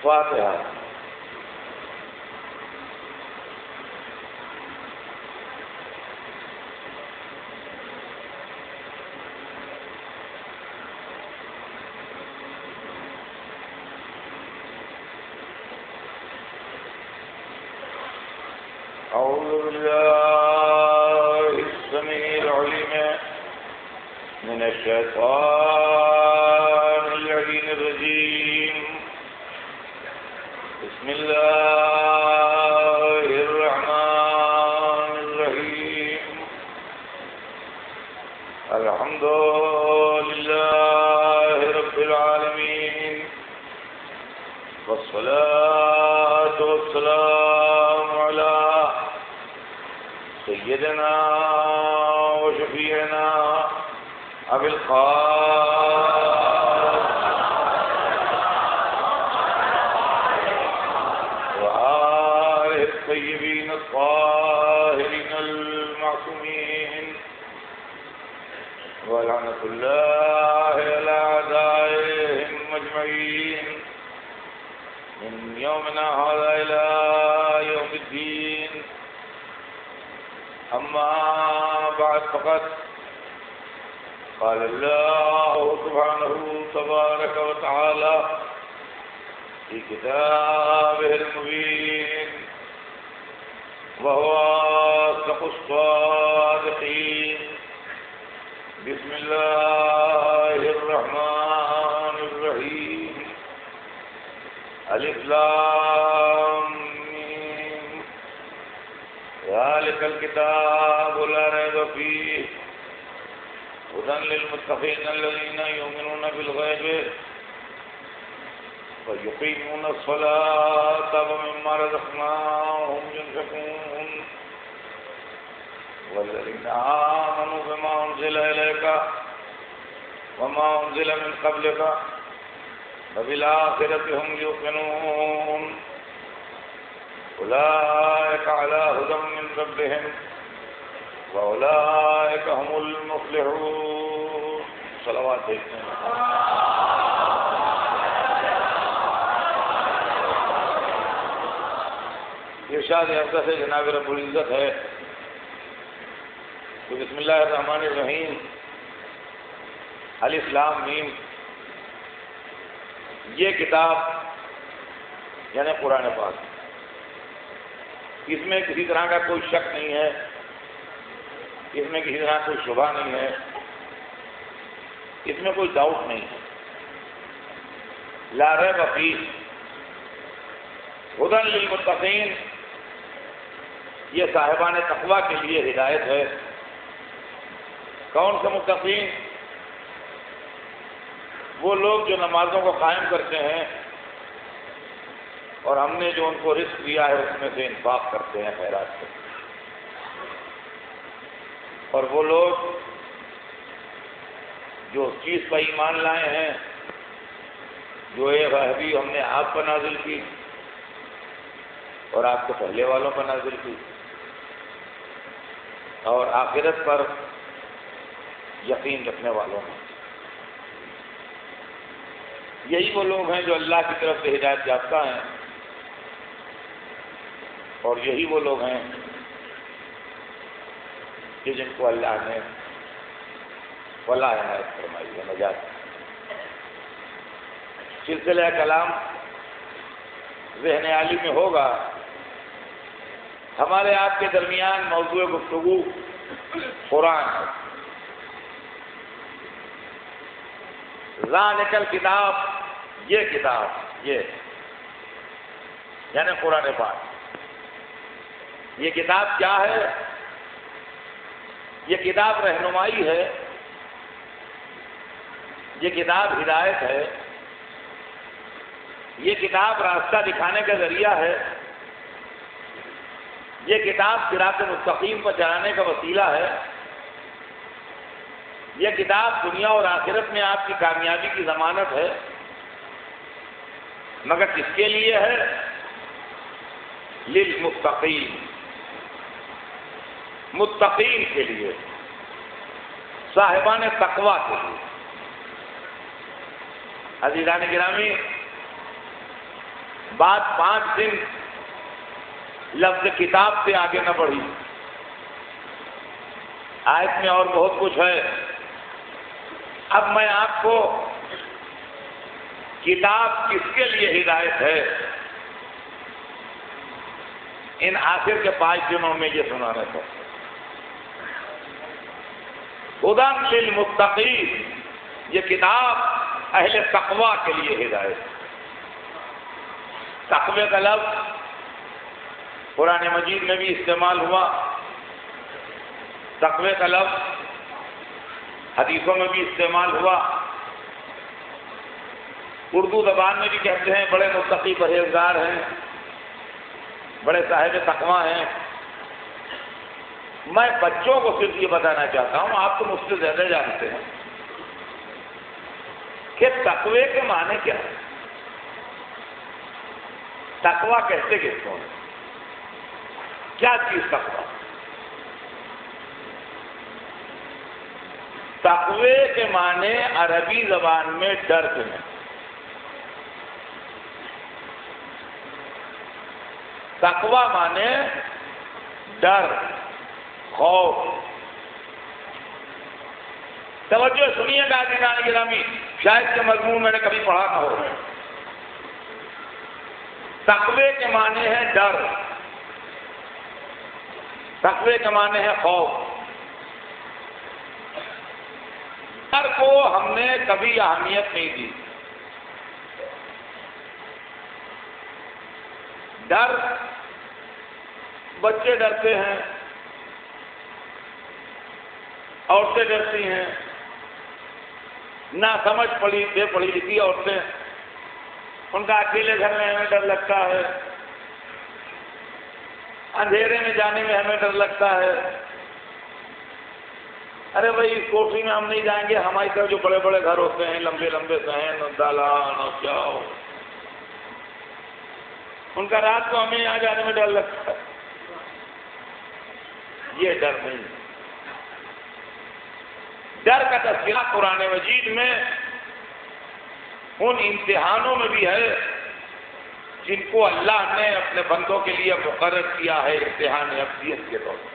فاتحہ۔ أعوذ بالله السميع العليم من الشيطان اللعين الرجيم. بسم الله الرحمن الرحيم. الحمد لله رب العالمين، والصلاة والسلام على سيدنا وشفيعنا أبي القاسم وآله الطيبين الطاهرين المعصومين، ولعنة الله على أعدائهم أجمعين من يومنا هذا إلى يوم الدين. أما بعد، فقد قال الله سبحانه تبارك وتعالى في كتابه المبين، وهو أصدق الصادقين. بسم الله الرحمن الرحيم. الف لام میم. ذلك الكتاب لا ريب فيه هدى للمتقين الذين يؤمنون بالغيب ويقيمون الصلاة ومما رزقناهم ينفقون والذين آمنوا بما أنزل إليك وما أنزل من قبلك وبالآخرة هم يوقنون أولئك على هدى من ربهم وأولئك هم المفلحون. صلوات دیکھتے ہیں. ارشاد حضرت سے جناب رب العزت ہے تو بسم اللہ الرحمن الرحیم. الف لام میم. یہ کتاب یعنی قرآن پاک، اس میں کسی طرح کا کوئی شک نہیں ہے، اس میں کسی طرح کوئی شبہ نہیں ہے، اس میں کوئی ڈاؤٹ نہیں ہے. لا ریب فیہ ھدی للمتقین، یہ صاحبان تقویٰ کے لیے ہدایت ہے. کون سے متقین؟ وہ لوگ جو نمازوں کو قائم کرتے ہیں اور ہم نے جو ان کو رزق دیا ہے اس میں سے انفاق کرتے ہیں، خیرات کرتے ہیں. اور وہ لوگ جو اس چیز پر ایمان لائے ہیں جو ایک وحی ہم نے آپ پر نازل کی اور آپ کے پہلے والوں پر نازل کی، اور آخرت پر یقین رکھنے والوں ہیں. یہی وہ لوگ ہیں جو اللہ کی طرف سے ہدایت یافتہ ہیں، اور یہی وہ لوگ ہیں کہ جن کو اللہ نے فلاح عنایت فرمائی ہے، نجات. سلسلہ کلام ذہن عالی میں ہوگا. ہمارے آپ کے درمیان موضوع گفتگو قرآن ہے. ذالک الکتاب، یہ کتاب، یہ یعنی قرآن پاک. یہ کتاب کیا ہے؟ یہ کتاب رہنمائی ہے، یہ کتاب ہدایت ہے، یہ کتاب راستہ دکھانے کا ذریعہ ہے، یہ کتاب صراط مستقیم پر چلانے کا وسیلہ ہے. یہ کتاب دنیا اور آخرت میں آپ کی کامیابی کی ضمانت ہے. مگر کس کے لیے ہے؟ للمتقین، متقین کے لیے، صاحبان تقویٰ کے لیے. عزیزان گرامی، بات 5 دن لفظ کتاب سے آگے نہ بڑھی. آیت میں اور بہت کچھ ہے. اب میں آپ کو کتاب کس کے لیے ہدایت ہے ان آخر کے 5 دنوں میں یہ سنانے کو. ہدی للمتقین، یہ کتاب اہل تقوی کے لیے ہدایت. تقوی کا لفظ قرآن مجید میں بھی استعمال ہوا، تقوی کا لفظ حدیثوں میں بھی استعمال ہوا. اردو زبان میں بھی کہتے ہیں بڑے متقی پرہیزگار ہیں، بڑے صاحب تقوی ہیں. میں بچوں کو صرف یہ بتانا چاہتا ہوں، آپ تو مجھ سے زیادہ جانتے ہیں کہ تقوی کے معنی کیا ہے. تقوی کہتے کس کو ہیں؟ کیا چیز تقوی؟ تقوی کے معنی عربی زبان میں ڈر سے ہیں. تقوی معنی ڈر، خوف. توجہ سنیے گا عزیزان گرامی، شاید کہ مضمون میں نے کبھی پڑھا نہ ہو. تقوی کے معنی ہے ڈر، تقوی کے معنی ہے خوف. ڈر کو ہم نے کبھی اہمیت نہیں دی. ڈر، بچے ڈرتے ہیں، عورتیں ڈرتی ہیں، نہ سمجھ بے پڑھی لکھی عورتیں، ان کا اکیلے گھر میں ہمیں ڈر لگتا ہے، اندھیرے میں جانے میں ہمیں ڈر لگتا ہے. ارے بھائی اس کوٹھی میں ہم نہیں جائیں گے، ہماری طرف جو بڑے بڑے گھر ہوتے ہیں، لمبے لمبے صحن، دالان اور کیا ہو، ان کا رات کو ہمیں یہاں جانے میں ڈر لگتا ہے. یہ ڈر نہیں. ڈر کا تذکرہ قرآن مجید میں ان امتحانوں میں بھی ہے جن کو اللہ نے اپنے بندوں کے لیے مقرر کیا ہے امتحان ابدیت کے طور پر.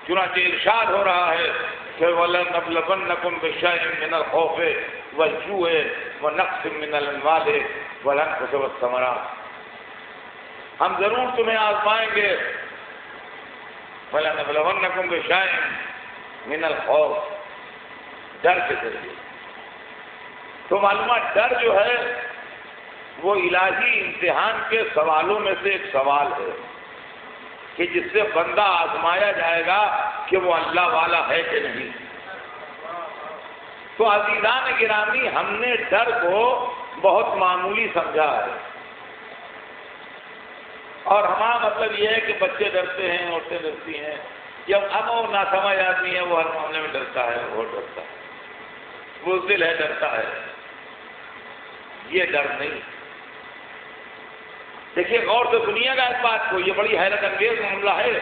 چنانچہ ارشاد ہو رہا ہے کہ وَلَنَبْلَوَنَّكُمْ بِشَيْءٍ مِّنَ الْخَوْفِ وَالْجُوعِ وَنَقْصٍ مِّنَ الْأَمْوَالِ وَالْأَنفُسِ وَالثَّمَرَاتِ. ہم ضرور تمہیں آزمائیں گے. وَلَنَبْلَوَنَّكُمْ بِشَيْءٍ مِّنَ الْخَوْفِ، ڈر کے ذریعے. تو معلومات ڈر جو ہے وہ الہی امتحان کے سوالوں میں سے ایک سوال ہے کہ جس سے بندہ آزمایا جائے گا کہ وہ اللہ والا ہے کہ نہیں. تو عزیزان گرامی، ہم نے ڈر کو بہت معمولی سمجھا ہے، اور ہمارا مطلب یہ ہے کہ بچے ڈرتے ہیں، عورتیں ڈرتی ہیں. جب اب وہ ناسمجھ آدمی ہے وہ ہر معاملے میں ڈرتا ہے، وہ ڈرتا ہے، بزدل ہے، ڈرتا ہے. یہ ڈر نہیں. دیکھیے غور سے سنیے گا اس بات کو، یہ بڑی حیرت انگیز معاملہ ہے.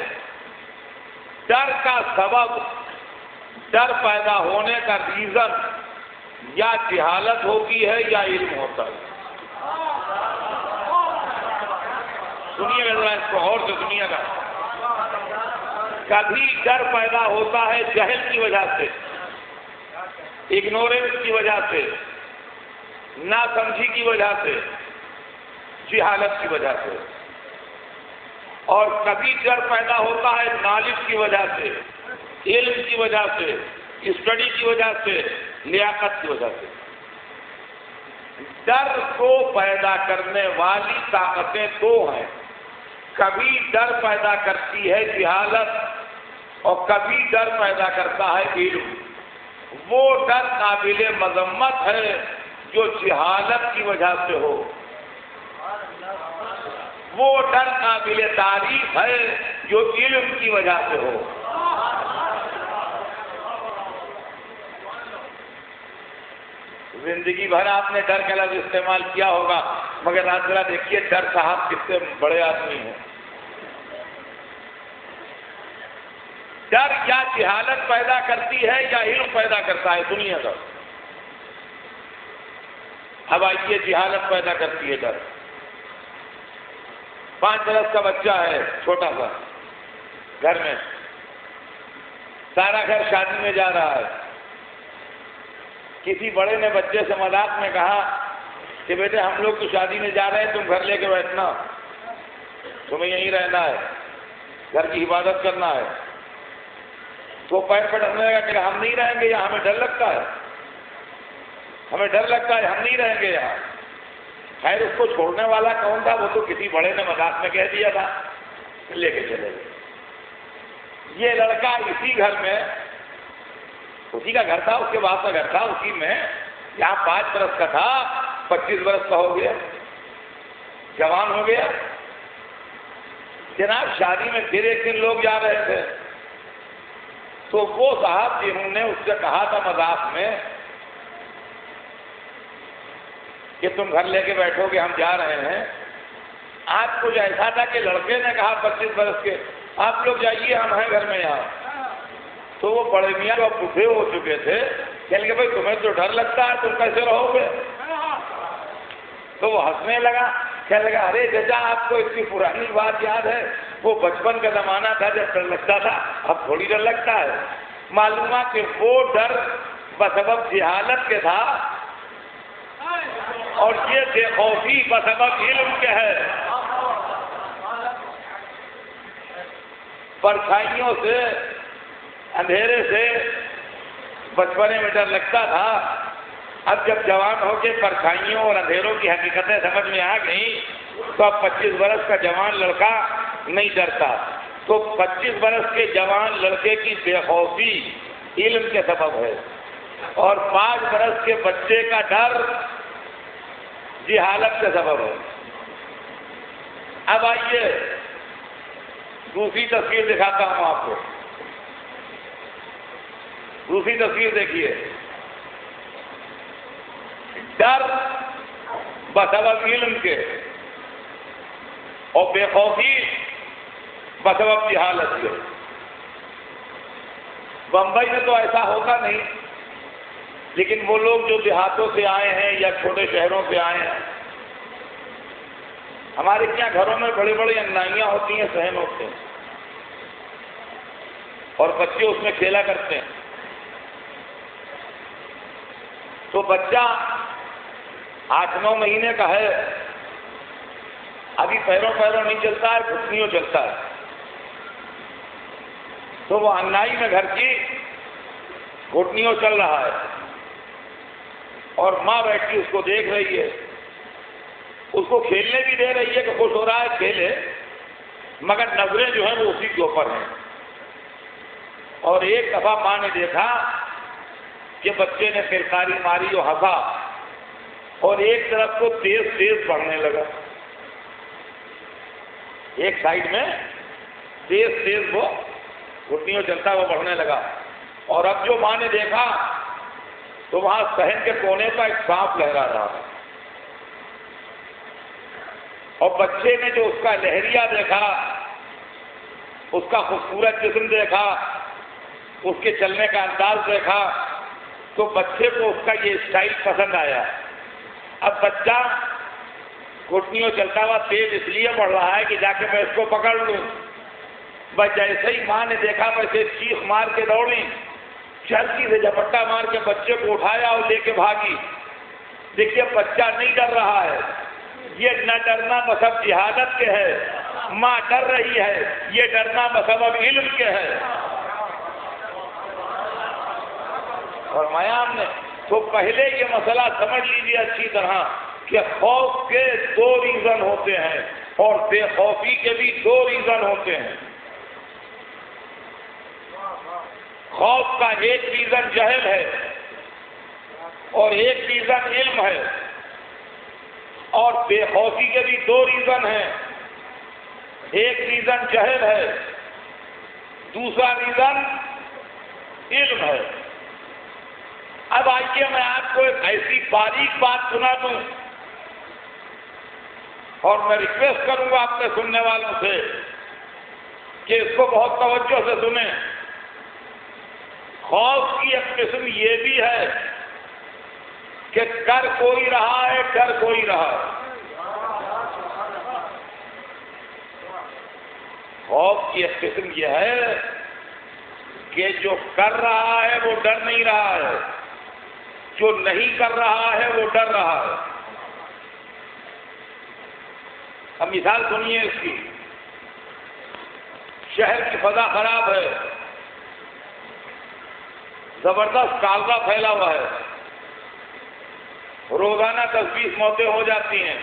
ڈر کا سبب، ڈر پیدا ہونے کا ریزن یا جہالت ہوتی ہے یا علم ہوتا ہے. سنیے گا ذرا اس کو، غور سے سنیے گا. کبھی ڈر پیدا ہوتا ہے جہل کی وجہ سے، اگنورینس کی وجہ سے، ناسمجھی کی وجہ سے، جہالت کی وجہ سے. اور کبھی ڈر پیدا ہوتا ہے نالج کی وجہ سے، علم کی وجہ سے، اسٹڈی کی وجہ سے، لیاقت کی وجہ سے. ڈر کو پیدا کرنے والی طاقتیں دو ہیں. کبھی ڈر پیدا کرتی ہے جہالت اور کبھی ڈر پیدا کرتا ہے علم. وہ ڈر قابل مذمت ہے جو جہالت کی وجہ سے ہو، وہ ڈر قابل تعریف ہے جو علم کی وجہ سے ہو. زندگی بھر آپ نے ڈر کا لفظ استعمال کیا ہوگا، مگر آج ذرا دیکھیے ڈر صاحب کتنے بڑے آدمی ہیں. ڈر یا جہالت پیدا کرتی ہے یا علم پیدا کرتا ہے. دنیا کا اب آئیے جہالت پیدا کرتی ہے ڈر. 5 برس کا بچہ ہے چھوٹا سا گھر میں، سارا گھر شادی میں جا رہا ہے. کسی بڑے نے بچے سے مذاق میں کہا کہ بیٹے ہم لوگ تو شادی میں جا رہے ہیں، تم گھر لے کے بیٹھنا، تمہیں یہیں رہنا ہے، گھر کی حفاظت کرنا ہے. تو پیر پٹکنے لگا کہ ہم نہیں رہیں گے یہاں، ہمیں ڈر لگتا ہے، ہمیں ڈر لگتا ہے، ہم نہیں رہیں گے یہاں. خیر اس کو چھوڑنے والا کون تھا؟ وہ تو کسی بڑے نے مذاق میں کہہ دیا تھا، لے کے چلے گئے. یہ لڑکا اسی گھر میں، اسی کا گھر تھا، اس کے باپ کا گھر تھا، اسی میں یہاں 5 برس کا تھا، 25 برس کا ہو گیا، جوان ہو گیا. جناب شادی میں پھر ایک دن لوگ جا رہے تھے، تو وہ صاحب جنہوں نے اس سے کہا تھا مذاق میں کہ تم گھر لے کے بیٹھو گے ہم جا رہے ہیں، آج کچھ ایسا تھا کہ لڑکے نے کہا 25 برس کے آپ لوگ جائیے ہم ہیں گھر میں یہاں. تو وہ بڑے میاں جو بوڑھے ہو چکے تھے کہنے لگے بھائی تمہیں تو ڈر لگتا ہے، تم کیسے رہو گے؟ تو وہ ہنسنے لگا، کہنے لگا ارے چچا آپ کو اتنی پرانی بات یاد ہے، وہ بچپن کا زمانہ تھا جب ڈر لگتا تھا، اب تھوڑی ڈر لگتا ہے. معلوم ہے کہ وہ ڈر بسبب جہالت کے تھا اور یہ بے خوفی بسبب علم کے ہے. پرچھائیوں سے، اندھیرے سے بچپنے میں ڈر لگتا تھا، اب جب جوان ہو کے پرچھائیوں اور اندھیروں کی حقیقتیں سمجھ میں آ گئیں تو اب 25 برس کا جوان لڑکا نہیں ڈرتا. تو 25 برس کے جوان لڑکے کی بے خوفی علم کے سبب ہے، اور 5 برس کے بچے کا ڈر جہالت کے سبب ہے. اب آئیے دوسری تصویر دکھاتا ہوں آپ کو. دوسری تصویر دیکھیے. ڈر بسبب علم کے اور بے خوفی بسبب جہالت کے. بمبئی میں تو ایسا ہوتا نہیں، لیکن وہ لوگ جو دیہاتوں سے آئے ہیں یا چھوٹے شہروں سے آئے ہیں، ہمارے یہاں گھروں میں بڑی بڑی انگنائیاں ہوتی ہیں، صحن ہوتے ہیں، اور بچے اس میں کھیلا کرتے ہیں. تو بچہ 8-9 مہینے کا ہے، ابھی پیروں نہیں چلتا ہے، گھٹنیوں چلتا ہے. تو وہ انگنائی میں گھر کی گھٹنیوں چل رہا ہے، اور ماں بیٹھی اس کو دیکھ رہی ہے، اس کو کھیلنے بھی دے رہی ہے کہ خوش ہو رہا ہے کھیلے، مگر نظریں جو ہیں وہ اسی کے اوپر ہیں. اور ایک دفعہ ماں نے دیکھا کہ بچے نے پھرکاری ماری اور ہنسا، اور ایک طرف کو تیز بڑھنے لگا، ایک سائڈ میں تیز وہ گھٹنیوں چلتا وہ بڑھنے لگا. اور اب جو ماں نے دیکھا تو وہاں صحن کے کونے پر ایک سانپ لہرا رہا ہے، اور بچے نے جو اس کا لہریہ دیکھا، اس کا خوبصورت جسم دیکھا، اس کے چلنے کا انداز دیکھا، تو بچے کو اس کا یہ اسٹائل پسند آیا. اب بچہ گھٹنیوں چلتا ہوا تیز اس لیے بڑھ رہا ہے کہ جا کے میں اس کو پکڑ لوں. بس جیسے ہی ماں نے دیکھا ویسے چیخ مار کے دوڑی، چلتی سے جھپٹا مار کے بچے کو اٹھایا اور لے کے بھاگی. دیکھیے بچہ نہیں ڈر رہا ہے، یہ نہ ڈرنا بسبب جہالت کے ہے، ماں ڈر رہی ہے، یہ ڈرنا بسبب علم کے ہے. اور میام نے تو پہلے یہ مسئلہ سمجھ لیجیے اچھی طرح کہ خوف کے 2 ریزن ہوتے ہیں اور بے خوفی کے بھی 2 ریزن ہوتے ہیں. خوف کا ایک ریزن جہل ہے اور ایک ریزن علم ہے، اور بے خوفی کے بھی 2 ریزن ہیں. ایک ریزن جہل ہے، دوسرا ریزن علم ہے. اب آئیے میں آپ کو ایک ایسی باریک بات سنا دوں، اور میں ریکویسٹ کروں گا آپ کے سننے والوں سے کہ اس کو بہت توجہ سے سنیں. خوف کی ایک قسم یہ بھی ہے کہ کر کوئی رہا ہے، ڈر کوئی رہا ہے۔ خوف کی ایک قسم یہ ہے کہ جو کر رہا ہے وہ ڈر نہیں رہا ہے، جو نہیں کر رہا ہے وہ ڈر رہا ہے۔ اب مثال سنیے اس کی، شہر کی فضا خراب ہے، زبردست کالرا پھیلا ہوا ہے، روزانہ 10-20 موتیں ہو جاتی ہیں،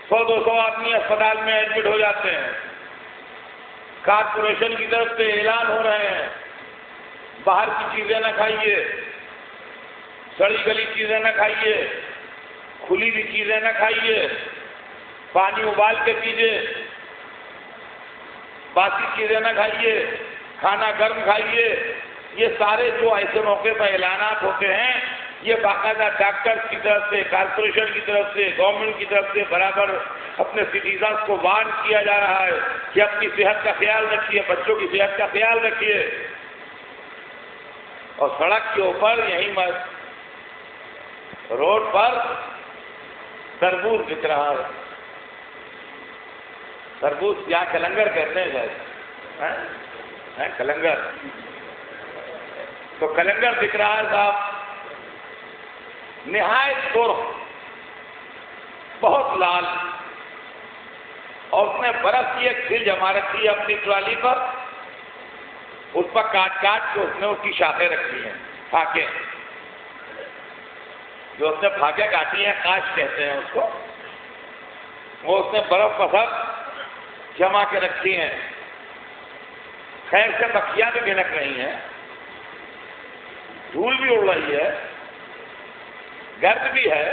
100-200 آدمی اسپتال میں ایڈمٹ ہو جاتے ہیں، کارپوریشن کی طرف سے اعلان ہو رہے ہیں باہر کی چیزیں نہ کھائیے، سڑی گلی چیزیں نہ کھائیے، کھلی ہوئی چیزیں نہ کھائیے، پانی ابال کے پیجیے، باسی چیزیں نہ کھائیے، کھانا گرم کھائیے۔ یہ سارے جو ایسے موقع پر اعلانات ہوتے ہیں، یہ باقاعدہ ڈاکٹر کی طرف سے، کارپوریشن کی طرف سے، گورنمنٹ کی طرف سے برابر اپنے سٹیزنز کو وارن کیا جا رہا ہے کہ اپنی صحت کا خیال رکھیے، بچوں کی صحت کا خیال رکھیے۔ اور سڑک کے اوپر یہیں روڈ پر تربوز بک رہا ہے، تربوز یا کلنگر کہتے ہیں شاید، کلنگر، تو کلنگر بک رہا ہے صاحب، نہایت سرخ، بہت لال، اور اس نے برف کی ایک سل جما رکھی ہے اپنی ٹرالی پر، اس پر کاٹ کاٹ کے اس نے اس کی شاخیں رکھی ہیں، پھاکے، جو اس نے پھاکے کاٹی ہیں، کاش کہتے ہیں اس کو، وہ اس نے برف پر سب جما کے رکھی ہیں۔ خیر سے مکھیاں بھی بھنک رہی ہیں، دھول بھی اڑ رہی ہے، گرد بھی ہے،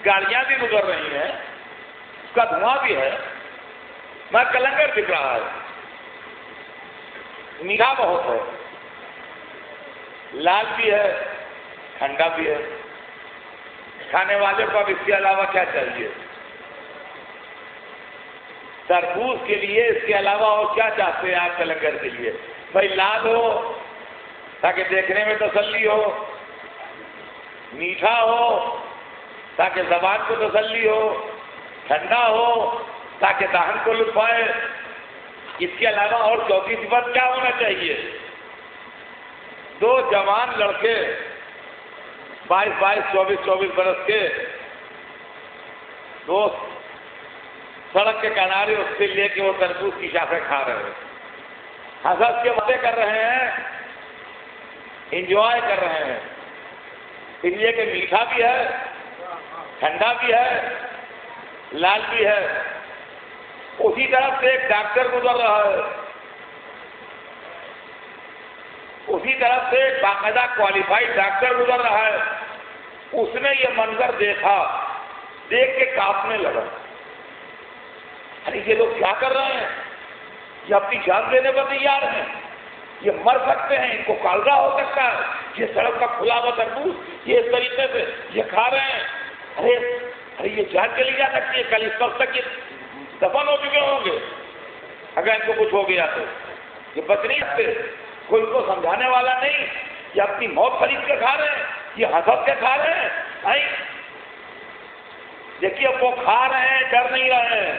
گاڑیاں بھی گزر رہی ہیں، اس کا دھواں بھی ہے، میں کلنگر دکھ رہا ہے، میٹھا بہت ہے، لال بھی ہے، ٹھنڈا بھی ہے، کھانے والے کو اب اس کے علاوہ کیا چاہیے؟ تربوز کے لیے اس کے علاوہ اور کیا چاہتے ہیں آپ کلنگر کے لیے؟ بھائی لال ہو تاکہ دیکھنے میں تسلی ہو، میٹھا ہو تاکہ زبان کو تسلی ہو، ٹھنڈا ہو تاکہ دہن کو لطف آئے۔ اس کے علاوہ اور چوتھی صفت کیا ہونا چاہیے؟ دو جوان لڑکے 22 24 برس کے دوست سڑک کے کنارے اس سے لے کے وہ تربوز کی شاخیں کھا رہے ہیں، حسد کے باتیں کر رہے ہیں، انجوائے کر رہے ہیں، اس لیے کہ میٹھا بھی ہے، ٹھنڈا بھی ہے، لال بھی ہے۔ اسی طرف سے ایک ڈاکٹر گزر رہا ہے، اسی طرف سے ایک باقاعدہ کوالیفائڈ ڈاکٹر گزر رہا ہے، اس نے یہ منظر دیکھا، دیکھ کے کانپنے لگا، ارے یہ لوگ کیا کر رہے ہیں؟ یہ اپنی جان دینے پر تیار ہیں، یہ مر سکتے ہیں، ان کو کالرا ہو سکتا ہے، یہ سڑک کا کھلا ہوا تربوز یہ اس طریقے سے یہ کھا رہے ہیں، ارے یہ جان چلی جا سکتی ہے، کل اس وقت تک یہ دفن ہو چکے ہوں گے اگر ان کو کچھ ہو گیا تو۔ یہ بچ نہیں سکتے، کوئی ان کو سمجھانے والا نہیں، یہ اپنی موت خرید کے کھا رہے ہیں، یہ حسد کے کھا رہے ہیں۔ دیکھیے وہ کھا رہے ہیں، ڈر نہیں رہے ہیں،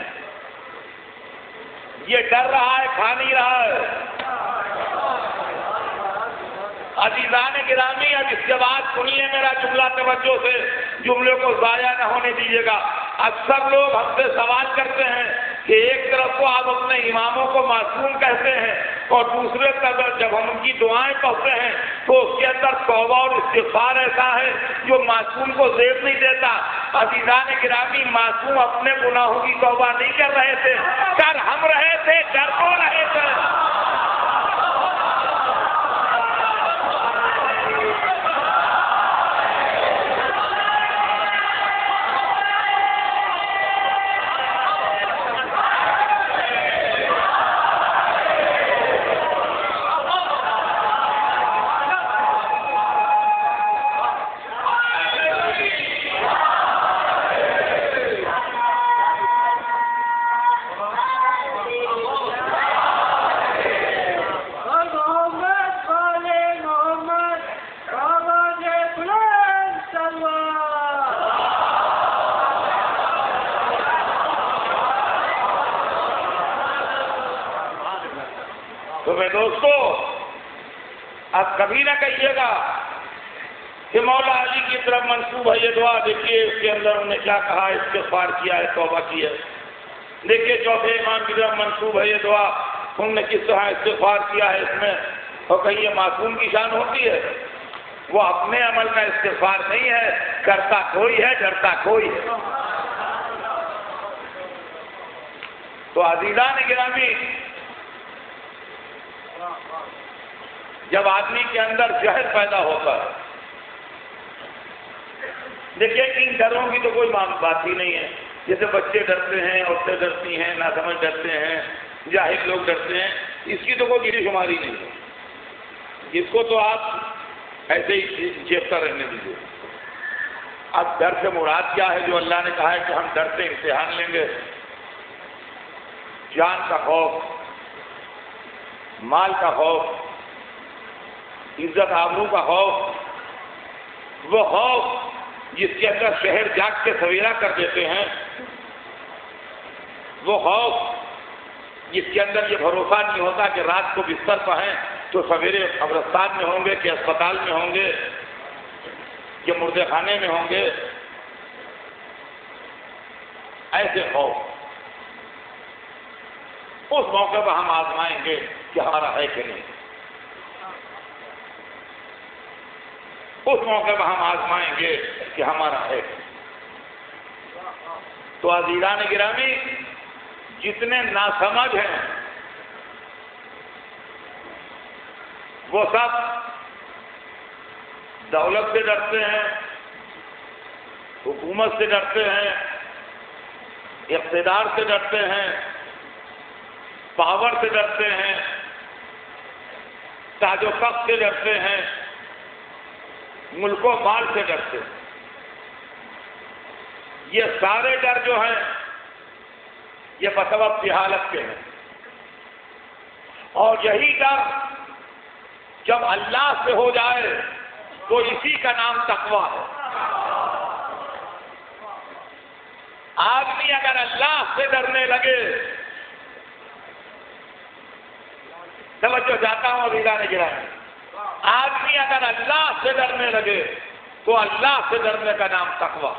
یہ ڈر رہا ہے، کھا نہیں رہا ہے۔ عزیزان گرامی، اب اس کے بعد سنیے میرا جملہ توجہ سے، جملے کو ضائع نہ ہونے دیجیے گا۔ اکثر لوگ ہم سے سوال کرتے ہیں کہ ایک طرف کو آپ اپنے اماموں کو معصوم کہتے ہیں اور دوسرے طرف جب ہم ان کی دعائیں پڑھتے ہیں تو اس کے اندر توبہ اور استغفار ایسا ہے جو معصوم کو زیب نہیں دیتا۔ عزیزان گرامی، معصوم اپنے گناہوں کی توبہ نہیں کر رہے تھے، کر ہم رہے تھے، ڈر کو رہے تھے۔ تو میں دوستو اب کبھی نہ کہیے گا کہ مولا علی کی طرف منسوب ہے یہ دعا، دیکھیے اس کے اندر انہوں نے کیا کہا، استغفار کیا ہے، توبہ کی ہے۔ دیکھیے چوتھے امام کی طرف منسوب ہے یہ دعا، انہوں نے کس طرح استغفار کیا ہے اس میں، اور کہیں یہ معصوم کی شان ہوتی ہے؟ وہ اپنے عمل کا استغفار نہیں ہے، کرتا کوئی ہے، ڈرتا کوئی ہے۔ تو عزیزان گرامی، جب آدمی کے اندر جہل پیدا ہوتا ہے، دیکھیے ان ڈروں کی تو کوئی بات ہی نہیں ہے، جیسے بچے ڈرتے ہیں، عورتیں ڈرتی ہیں، ناسمجھ ڈرتے ہیں، جاہل لوگ ڈرتے ہیں، اس کی تو کوئی گیری شماری نہیں ہے، اس کو تو آپ ایسے ہی چیپتا رہنے دیجیے۔ اب ڈر سے مراد کیا ہے؟ جو اللہ نے کہا ہے کہ ہم ڈر سے امتحان لیں گے، جان کا خوف، مال کا خوف، عزت آبرو کا خوف، وہ خوف جس کے اندر شہر جاگ کے سویرا کر دیتے ہیں، وہ خوف جس کے اندر یہ بھروسہ نہیں ہوتا کہ رات کو بستر پہ ہیں تو سویرے قبرستان میں ہوں گے کہ اسپتال میں ہوں گے کہ مردے خانے میں ہوں گے، ایسے خوف اس موقع پہ ہم آزمائیں گے کہ ہمارا ہے کہ نہیں، اس موقع پہ ہم آزمائیں گے کہ ہمارا ہے۔ تو عزیزان گرامی، جتنے ناسمجھ ہیں وہ سب دولت سے ڈرتے ہیں، حکومت سے ڈرتے ہیں، اقتدار سے ڈرتے ہیں، پاور سے ڈرتے ہیں، تاج و تخت سے ڈرتے ہیں، ملک و مال سے ڈرتے ہیں۔ یہ سارے ڈر جو ہیں یہ بسبب جہالت کے ہیں، اور یہی ڈر جب اللہ سے ہو جائے تو اسی کا نام تقویٰ ہے۔ آدمی اگر اللہ سے ڈرنے لگے، توجہ چاہتا ہوں ابھی لانے گرامی، آدمی اگر اللہ سے ڈرنے لگے تو اللہ سے ڈرنے کا نام تقویٰ،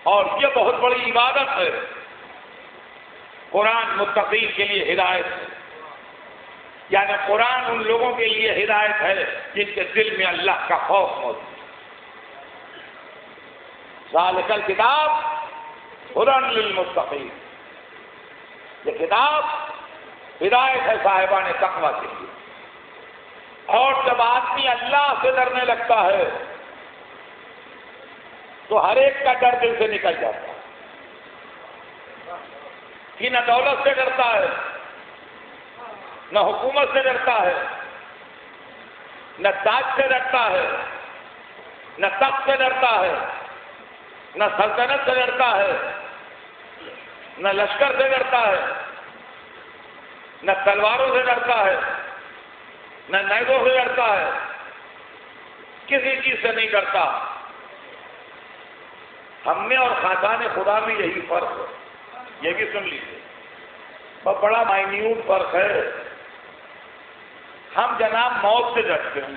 اور یہ بہت بڑی عبادت ہے۔ قرآن متقین کے لیے ہدایت ہے، یعنی قرآن ان لوگوں کے لیے ہدایت ہے جن کے دل میں اللہ کا خوف موجود ہے۔ ذالک الکتاب ہدی للمتقین، یہ کتاب ہدایت ہے صاحبان تقویٰ کے لیے۔ اور جب آدمی اللہ سے ڈرنے لگتا ہے تو ہر ایک کا ڈر دل سے نکل جاتا ہے، کہ نہ دولت سے ڈرتا ہے، نہ حکومت سے ڈرتا ہے، نہ تاج سے ڈرتا ہے، نہ تخت سے ڈرتا ہے، نہ سلطنت سے ڈرتا ہے، نہ لشکر سے ڈرتا ہے، نہ تلواروں سے ڈرتا ہے، نہ نیزوں سے ڈرتا ہے، کسی چیز سے نہیں ڈرتا۔ ہم میں اور خاندان خدا میں یہی فرق ہے، یہ بھی سن لیجیے، بڑا مائنیوٹ فرق ہے۔ ہم جناب موت سے ڈرتے ہیں،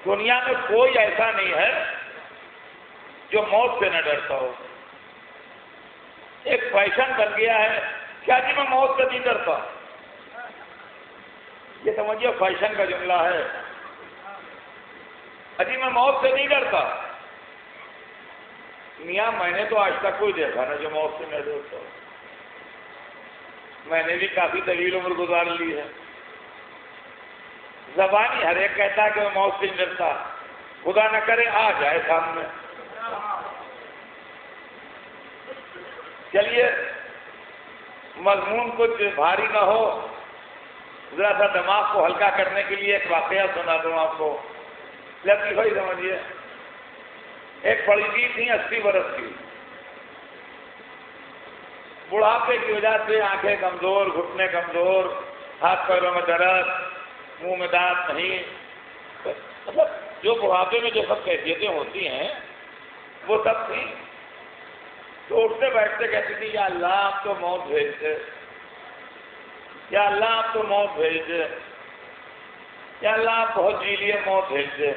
دنیا میں کوئی ایسا نہیں ہے جو موت سے نہ ڈرتا ہو۔ ایک فیشن بن گیا ہے کیا جی میں موت سے نہیں ڈرتا، یہ سمجھیے فیشن کا جملہ ہے، اجی میں موت سے نہیں ڈرتا۔ میاں میں نے تو آج تک کوئی دیکھا نا جو موت سے نہ ڈرتا، میں نے بھی کافی طویل عمر گزار لی ہے، زبانی ہر ایک کہتا ہے کہ میں موت سے نہیں ڈرتا، خدا نہ کرے آ جائے سامنے۔ چلیے مضمون کچھ بھاری نہ ہو، ذرا سا دماغ کو ہلکا کرنے کے لیے ایک واقعہ سنا دوں آپ کو، لطیفہ ہی سمجھیے۔ ایک بڑی تھی 80 برس کی، بڑھاپے کی وجہ سے آنکھیں کمزور، گھٹنے کمزور، ہاتھ پیروں میں درد، منہ میں دانت نہیں، مطلب جو بڑھاپے میں جو سب کیفیتیں ہوتی ہیں وہ سب تھیں. تو اٹھتے بیٹھتے کہتی تھی یا اللہ آپ تو موت بھیج دے، یا اللہ آپ تو موت بھیج دے، یا اللہ آپ بہت جی لیے موت بھیج دے.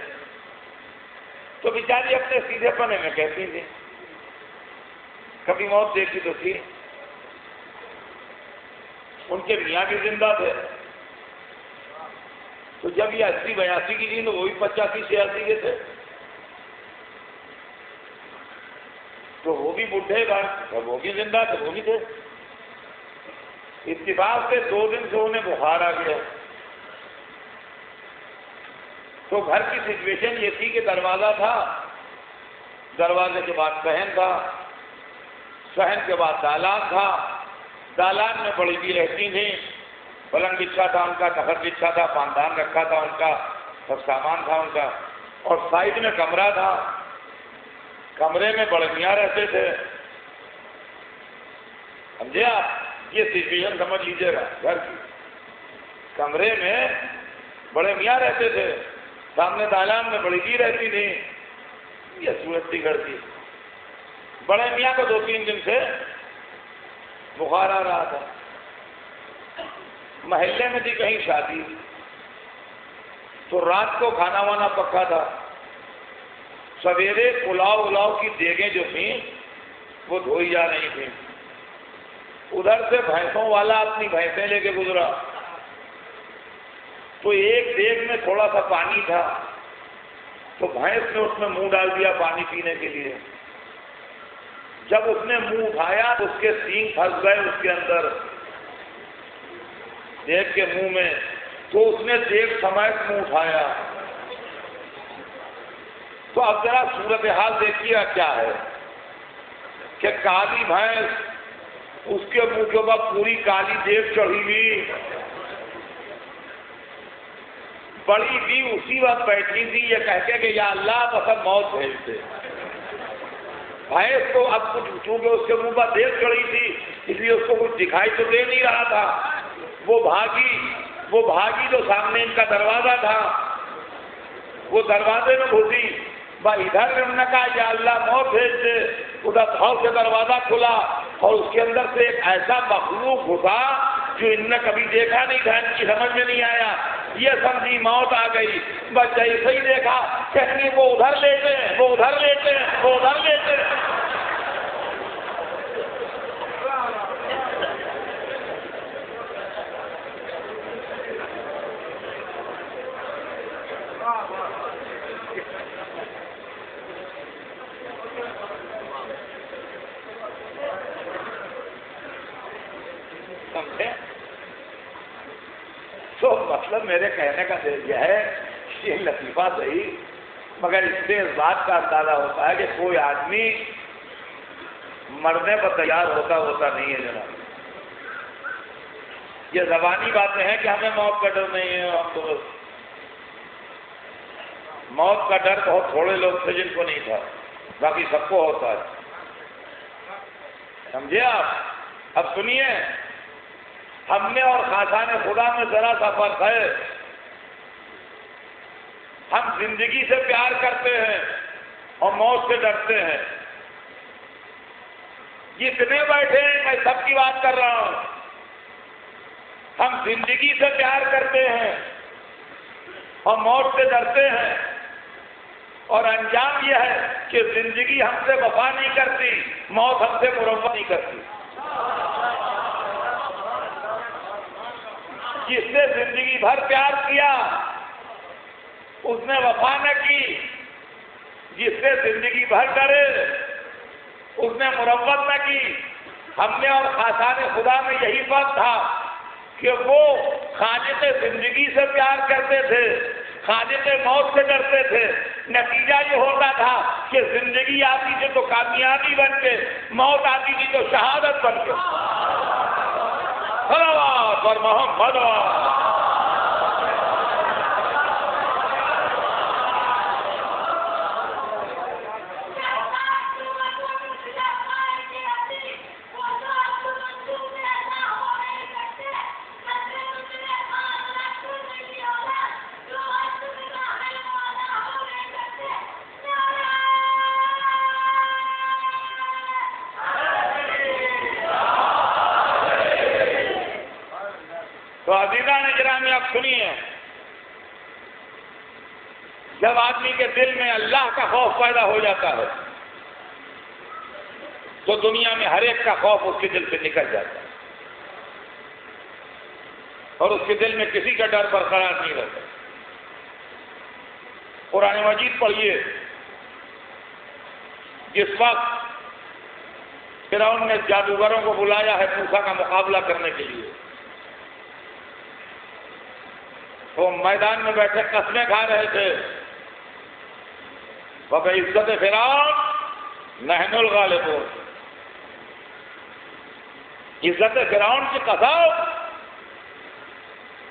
تو بیچاری اپنے سیدھے پنے میں کہتی تھی. کبھی موت دیکھی تو تھی. ان کے میاں بھی زندہ تھے، تو جب یہ 80-82 کی تھی تو وہ بھی 85-86 کے تھے، تو وہ بھی بڈھے گھر، وہ بھی زندہ تھے، وہ بھی تھے. اتفاق سے 2 دن سے انہیں بخار آ گیا. تو گھر کی سچویشن یہ تھی کہ دروازہ تھا، دروازے کے بعد صحن تھا، صحن کے بعد دالان تھا، دالان میں بڑی بھی رہتی تھیں، پلنگ بچھا تھا ان کا، تخت بچھا تھا، پاندان رکھا تھا ان کا، سب سامان تھا ان کا، اور سائڈ میں کمرہ تھا، کمرے میں بڑے میاں رہتے تھے. سمجھے آپ؟ یہ سچویشن سمجھ لیجیے گا گھر کی. کمرے میں بڑے میاں رہتے تھے، سامنے دالان میں بڑی بھی رہتی تھی. یہ صورت تھی گھر کی. بڑے میاں کو 2-3 دن سے بخار آ رہا تھا. محلے میں تھی کہیں شادی، تو رات کو کھانا وانا پکا تھا. سویرے پلاؤ کی دیگیں جو تھیں وہ دھوئی جا رہی تھیں. ادھر سے بھینسوں والا اپنی بھینسیں لے کے گزرا، تو ایک دیگ میں تھوڑا سا پانی تھا، تو بھینس نے اس میں منہ ڈال دیا پانی پینے کے لیے. جب اس نے منہ اٹھایا تو اس کے سینگ پھنس گئے اس کے اندر دیگ کے منہ میں، تو اس نے دیگ سمیت منہ اٹھایا. تو اب ذرا صورتحال دیکھیے کیا ہے کہ کالی بھینس، اس کے منہ کے اوپر پوری کالی دیگ چڑھی ہوئی. بڑی بھی اسی وقت بیٹھی تھی یہ کہہ کے کہ یا اللہ بس اب موت بھیج دے. بھینس کو اب کچھ چونکہ اس کے منہ پر دیگ چڑھی تھی اس لیے اس کو کچھ دکھائی تو دے نہیں رہا تھا. وہ بھاگی جو سامنے ان کا دروازہ تھا، وہ دروازے میں گھسی. ادھر انہوں نے کہا یا اللہ موت بھیج دے. ادھر دھاؤ سے دروازہ کھلا اور اس کے اندر سے ایک ایسا مخلوق گھسا جو ان نے کبھی دیکھا نہیں تھا. ان کی سمجھ میں نہیں آیا، یہ سمجھی موت آ گئی. بس جیسے ہی دیکھا کہ وہ ادھر لیتے ہیں، وہ ادھر لیتے ہیں، وہ ادھر لیتے ہیں. تو مطلب میرے کہنے کا یہ ہے، یہ لطیفہ صحیح، مگر اس سے اس بات کا اندازہ ہوتا ہے کہ کوئی آدمی مرنے پر تیار ہوتا نہیں ہے. جناب یہ زبانی باتیں ہیں کہ ہمیں موت کا ڈر نہیں ہے. ہم تو موت کا ڈر بہت تھوڑے لوگ تھے جن کو نہیں تھا، باقی سب کو ہوتا ہے. سمجھے آپ؟ اب سنیے، ہم نے اور خاصان خدا میں ذرا سا فرق ہے. ہم زندگی سے پیار کرتے ہیں اور موت سے ڈرتے ہیں. جتنے بیٹھے ہیں میں سب کی بات کر رہا ہوں. ہم زندگی سے پیار کرتے ہیں اور موت سے ڈرتے ہیں، اور انجام یہ ہے کہ زندگی ہم سے وفا نہیں کرتی، موت ہم سے مروت نہیں کرتی. جس نے زندگی بھر پیار کیا اس نے وفا نہ کی، جس نے زندگی بھر ڈرے اس نے مروت نہ کی. ہم نے اور خاصان خدا میں یہی فرق تھا کہ وہ خالق زندگی سے پیار کرتے تھے، خالق موت سے ڈرتے تھے. نتیجہ یہ ہوتا تھا کہ زندگی آتی تھی تو کامیابی بن کے، موت آتی تھی تو شہادت بن کے. صلوات اور محمد میں اب سنیے، جب آدمی کے دل میں اللہ کا خوف پیدا ہو جاتا ہے تو دنیا میں ہر ایک کا خوف اس کے دل سے نکل جاتا ہے اور اس کے دل میں کسی کا ڈر برقرار نہیں رہتا۔ قرآن مجید پڑھیے، جس وقت فرعون نے جادوگروں کو بلایا ہے موسیٰ کا مقابلہ کرنے کے لیے، وہ میدان میں بیٹھے قسمیں کھا رہے تھے، وَبِعِزَّتِ فِرْعَوْنَ نَحْنُ الْغَالِبُونَ، عزت فرعون کی قسم۔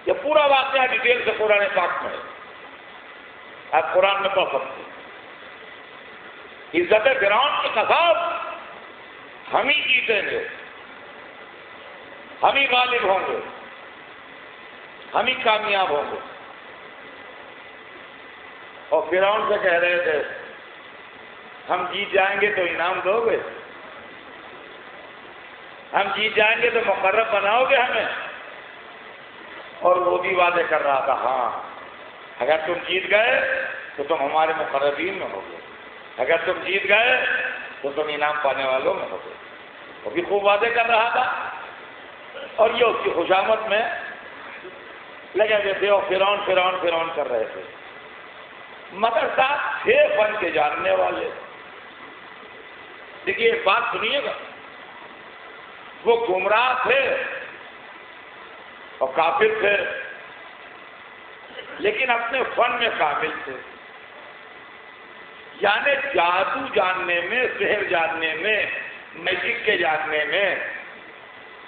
یہ پورا واقعہ ڈیٹیل سے قرآن پاک میں ہے، آپ قرآن میں پڑھ سکتے ہیں۔ عزت فرعون کی قسم، ہم ہی جیتیں گے، ہم ہی غالب ہوں گے، ہم ہی کامیاب ہوں گے۔ اور فرعون سے کہہ رہے تھے ہم جیت جائیں گے تو انعام دو گے، ہم جیت جائیں گے تو مقرب بناؤ گے ہمیں۔ اور وہ بھی وعدے کر رہا تھا، ہاں اگر تم جیت گئے تو تم ہمارے مقربین میں ہوگے، اگر تم جیت گئے تو تم انعام پانے والوں میں ہوگے۔ وہ بھی خوب وعدے کر رہا تھا اور یہ اس کی خوشامد میں لگے ہوئے تھے اور فرعون فرعون فرعون کر رہے تھے، مگر ساتھ تھے فن کے جاننے والے۔ دیکھیے ایک بات سنیے گا، وہ گمراہ تھے اور کافر تھے لیکن اپنے فن میں کامل تھے، یعنی جادو جاننے میں، سحر جاننے میں، میجک کے جاننے میں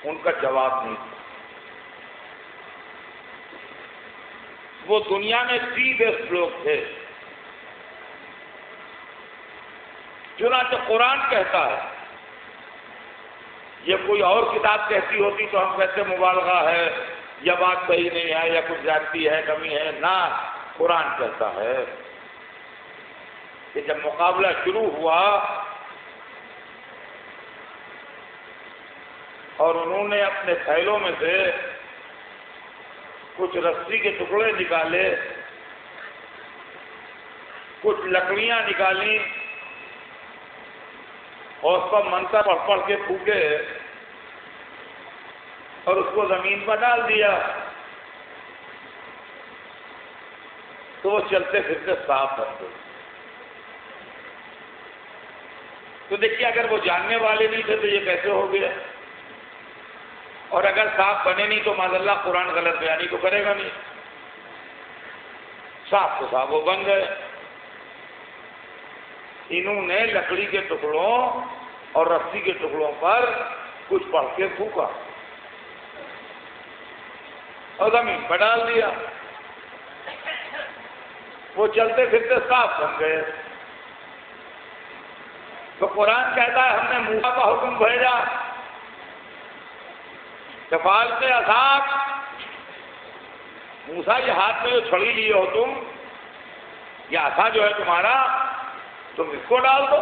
ان کا جواب نہیں تھا۔ وہ دنیا میں سیدھے لوگ تھے۔ چنانچہ قرآن کہتا ہے، یہ کوئی اور کتاب کہتی ہوتی تو ہم کہتے مبالغہ ہے یا بات صحیح نہیں ہے یا کچھ زیادتی ہے، کمی ہے، نہ، قرآن کہتا ہے کہ جب مقابلہ شروع ہوا اور انہوں نے اپنے تھیلوں میں سے کچھ رسی کے ٹکڑے نکالے، کچھ لکڑیاں نکالیں اور اس پر منتر پڑھ پڑھ کے پھونکے اور اس کو زمین پر ڈال دیا تو وہ چلتے پھرتے صاف بن گئے۔ تو دیکھیے اگر وہ جاننے والے نہیں تھے تو یہ کیسے ہو گیا، اور اگر صاف بنے نہیں تو معاذ اللہ قرآن غلط بیانی تو کرے گا نہیں، صاف تو صاف وہ بن گئے۔ انہوں نے لکڑی کے ٹکڑوں اور رسی کے ٹکڑوں پر کچھ پڑھ کے پھونکا اور زمین پر ڈال دیا، وہ چلتے پھرتے صاف بن گئے۔ تو قرآن کہتا ہے ہم نے موسیٰ کا حکم بھیجا کہ فالق عصاک، موسیٰ یہ ہاتھ میں جو چھڑی لیے ہو تم، یہ عصا جو ہے تمہارا، تم اس کو ڈال دو۔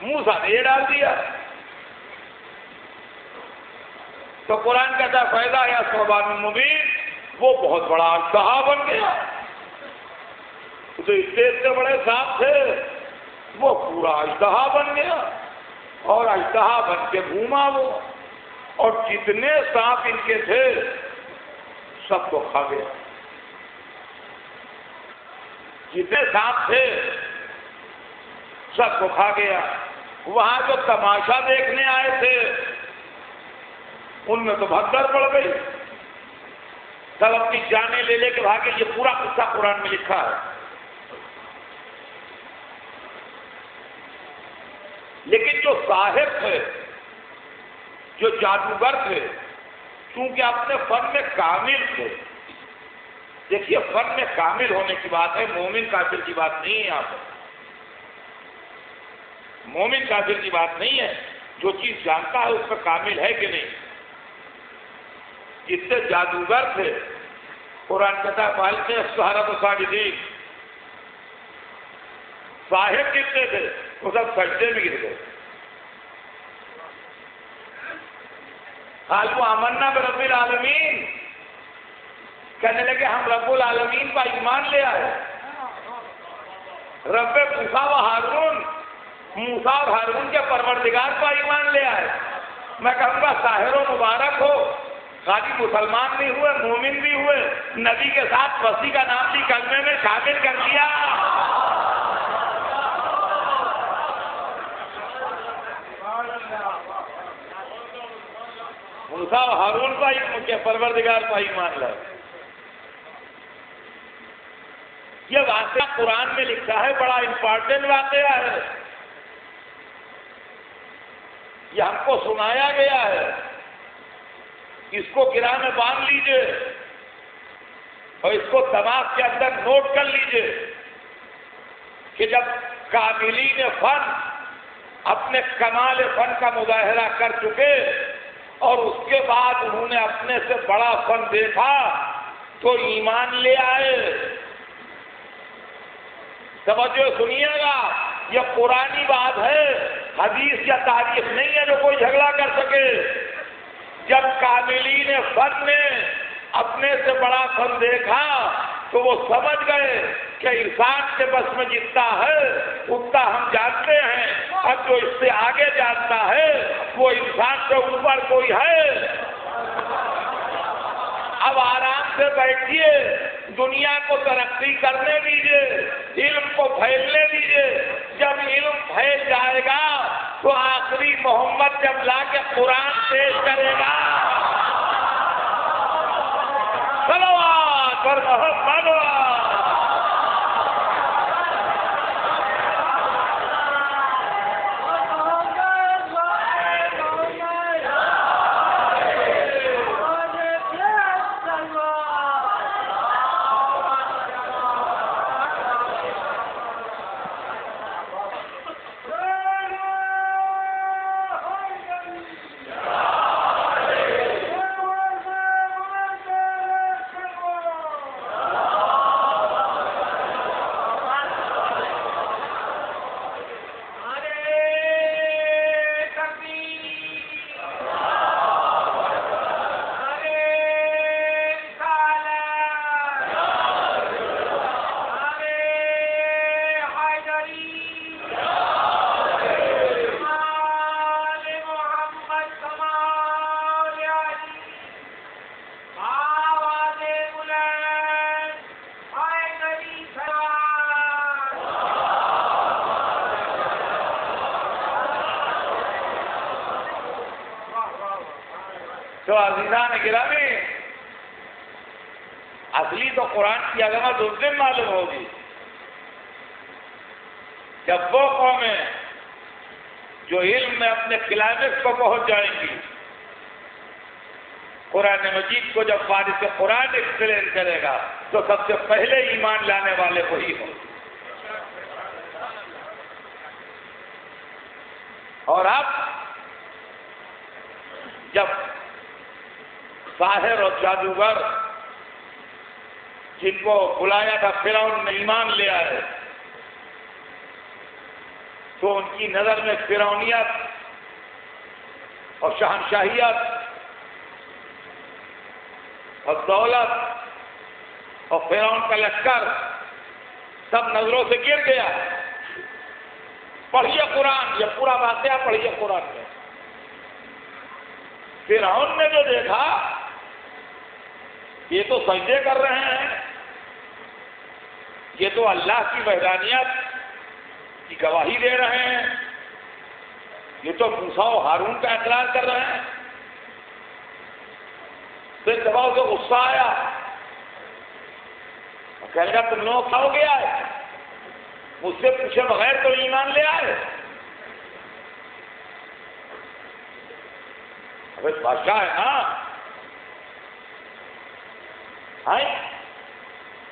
موسیٰ نے یہ ڈال دیا تو قرآن کہتا ہے فیضا یا ثعبان مبین، وہ بہت بڑا اژدہا بن گیا۔ تو اتنے بڑے سانپ تھے وہ پورا اژدہا بن گیا اور اژدہا بن کے گھوما وہ، اور جتنے سانپ ان کے تھے سب کو کھا گیا۔ جتنے سانپ تھے سب کو کھا گیا۔ وہاں جو تماشا دیکھنے آئے تھے ان میں تو بھگدڑ پڑ گئی، سب اپنی جانیں لے لے کے بھاگے۔ یہ پورا قصہ قرآن میں لکھا ہے۔ لیکن جو ساحر تھے، جو جادوگر تھے، چونکہ اپنے فن میں کامل تھے، دیکھیے فن میں کامل ہونے کی بات ہے، مومن کافر کی بات نہیں ہے یہاں پر، مومن کافر کی بات نہیں ہے، جو چیز جانتا ہے اس پر کامل ہے کہ نہیں۔ جتنے جادوگر تھے قرآن کہتا ہے فالق السحرۃ ساجدین، ساحر کتنے تھے وہ سب سجدے میں گر گئے۔ قالوا آمنا برب العالمین، کہنے لگے ہم رب العالمین کا ایمان لے آئے، رب موسیٰ و ہارون، موسیٰ اور ہارون کے پروردگار کا ایمان لے آئے۔ میں کہوں گا طاہر و مبارک ہو، خالی مسلمان بھی ہوئے، مومن بھی ہوئے، نبی کے ساتھ وسیع کا نام بھی کلمے میں شامل کر دیا۔ موسیٰ و ہارون کا ان کے پروردگار کا ایمان لائے۔ یہ واقعہ قرآن میں لکھا ہے، بڑا امپورٹنٹ واقعہ ہے، یہ ہم کو سنایا گیا ہے، اس کو گرہ میں باندھ لیجئے اور اس کو دماغ کے اندر نوٹ کر لیجئے کہ جب کاملین فن اپنے کمال فن کا مظاہرہ کر چکے اور اس کے بعد انہوں نے اپنے سے بڑا فن دیکھا تو ایمان لے آئے۔ توجہ سنیے گا، یہ قرآنی بات ہے، حدیث یا تاریخ نہیں ہے جو کوئی جھگڑا کر سکے۔ جب کاملین فن نے اپنے سے بڑا فن دیکھا تو وہ سمجھ گئے کہ انسان کے بس میں جتنا ہے اتنا ہم جانتے ہیں، اب جو اس سے آگے جانتا ہے وہ انسان سے اوپر کوئی ہے۔ اب آرام سے بیٹھیے، دنیا کو ترقی کرنے دیجیے، علم کو پھیلنے دیجیے۔ جب علم پھیل جائے گا تو آخری محمد جب لا کے قرآن پیش کرے گا، صلوات پر محمد۔ تو عزیزان گرامی، اصلی تو قرآن کی عظمت اس دن معلوم ہوگی جب وہ قومیں جو علم میں اپنے کلائمیکس کو پہنچ جائیں گی، قرآن مجید کو جب وارث قرآن ایکسپلین کرے گا تو سب سے پہلے ایمان لانے والے وہی ہوں۔ اور اب جب ساحر اور جادوگر جن کو بلایا تھا فرعون نے ایمان لے آئے تو ان کی نظر میں فرعونیت اور شہنشاہیت اور دولت اور فرعون کا لشکر سب نظروں سے گر گیا۔ پڑھیے قرآن، یہ پورا واقعہ پڑھیے قرآن میں۔ فرعون نے جو دیکھا یہ تو سجدے کر رہے ہیں، یہ تو اللہ کی وحدانیت کی گواہی دے رہے ہیں، یہ تو موسیٰ و ہارون کا اقرار کر رہے ہیں۔ پھر جب اسے غصہ آیا کہنے لگا تم لوگ کیا ہو گیا ہے، مجھ سے پوچھے بغیر تو ایمان لے آئے۔ ابھی بادشاہ ہے نا،